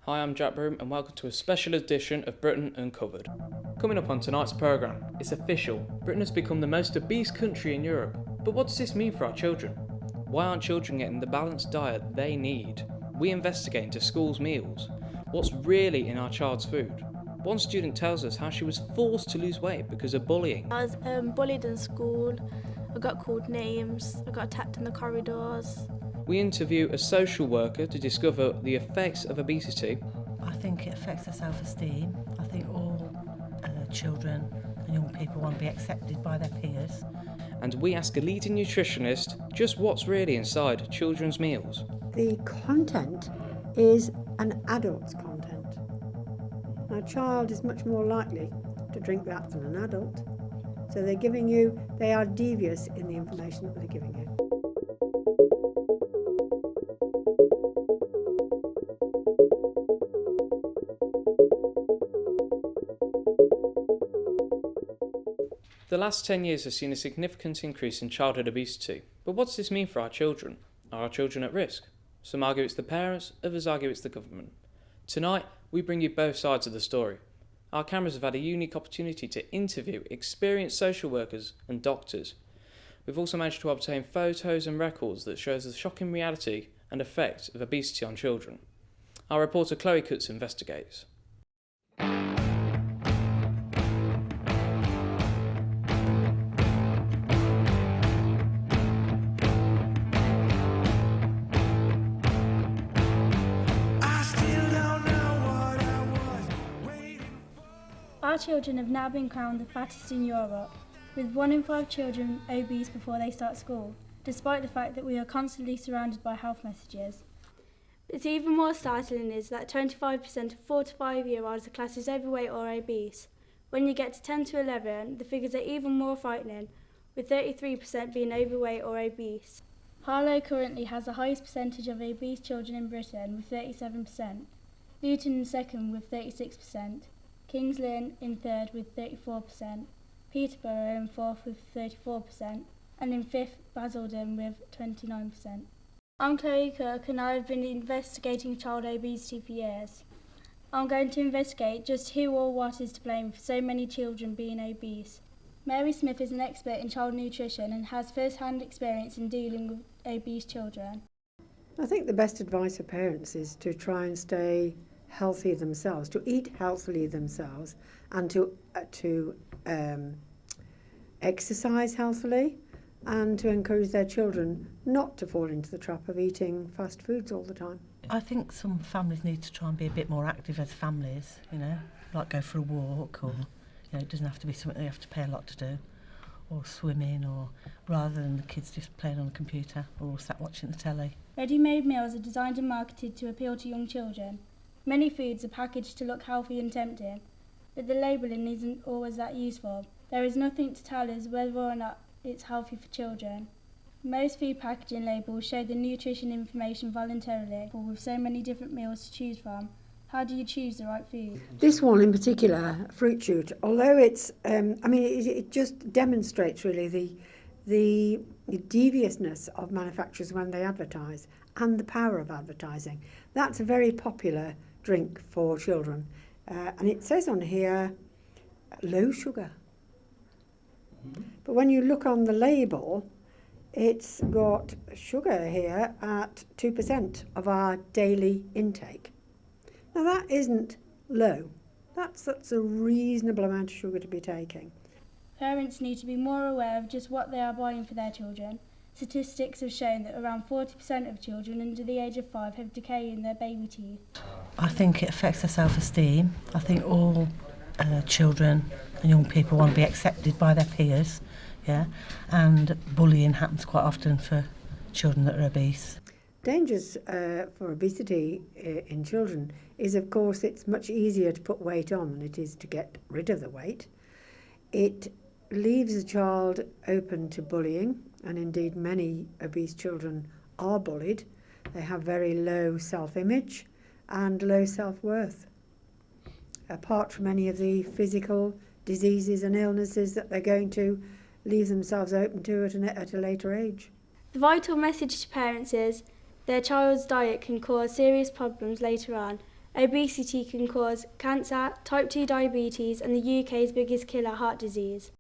Hi, I'm Jack Broom and welcome to a special edition of Britain Uncovered. Coming up on tonight's programme, it's official, Britain has become the most obese country in Europe. But what does this mean for our children? Why aren't children getting the balanced diet they need? We investigate into schools' meals. What's really in our child's food? One student tells us how she was forced to lose weight because of bullying. I was bullied in school, I got called names, I got attacked in the corridors. We interview a social worker to discover the effects of obesity. I think it affects their self-esteem. I think all children and young people want to be accepted by their peers. And we ask a leading nutritionist just what's really inside children's meals. The content is an adult's content. Now, a child is much more likely to drink that than an adult. So they are devious in the information that they're giving you. The last 10 years has seen a significant increase in childhood obesity. But what does this mean for our children? Are our children at risk? Some argue it's the parents, others argue it's the government. Tonight, we bring you both sides of the story. Our cameras have had a unique opportunity to interview experienced social workers and doctors. We've also managed to obtain photos and records that shows the shocking reality and effect of obesity on children. Our reporter Chloe Cutts investigates. Our children have now been crowned the fattest in Europe, with 1 in 5 children obese before they start school, despite the fact that we are constantly surrounded by health messages. It's even more startling is that 25% of 4 to 5-year-olds are classed as overweight or obese. When you get to 10 to 11, the figures are even more frightening, with 33% being overweight or obese. Harlow currently has the highest percentage of obese children in Britain with 37%, Luton in second with 36%, Kings Lynn in third with 34%, Peterborough in fourth with 34%, and in fifth Basildon with 29%. I'm Chloe Cook and I've been investigating child obesity for years. I'm going to investigate just who or what is to blame for so many children being obese. Mary Smith is an expert in child nutrition and has first-hand experience in dealing with obese children. I think the best advice for parents is to try and stay healthy themselves, to eat healthily themselves, and to exercise healthily, and to encourage their children not to fall into the trap of eating fast foods all the time. I think some families need to try and be a bit more active as families, like go for a walk, or it doesn't have to be something they have to pay a lot to do, or swimming, or rather than the kids just playing on the computer or all sat watching the telly. Ready-made meals are designed and marketed to appeal to young children. Many foods are packaged to look healthy and tempting, but the labelling isn't always that useful. There is nothing to tell us whether or not it's healthy for children. Most food packaging labels show the nutrition information voluntarily, with so many different meals to choose from. How do you choose the right food? This one in particular, fruit shoot, although it just demonstrates really the deviousness of manufacturers when they advertise and the power of advertising. That's a very popular drink for children. And it says on here, low sugar. But when you look on the label, it's got sugar here at 2% of our daily intake. Now that isn't low. That's a reasonable amount of sugar to be taking. Parents need to be more aware of just what they are buying for their children. Statistics have shown that around 40% of children under the age of 5 have decay in their baby teeth. I think it affects their self-esteem. I think all children and young people want to be accepted by their peers, and bullying happens quite often for children that are obese. Dangers for obesity in children is, of course, it's much easier to put weight on than it is to get rid of the weight. It leaves a child open to bullying, and indeed many obese children are bullied. They have very low self-image and low self-worth, apart from any of the physical diseases and illnesses that they're going to leave themselves open to at a later age. The vital message to parents is their child's diet can cause serious problems later on, Obesity can cause cancer, type 2 diabetes, and the UK's biggest killer, heart disease.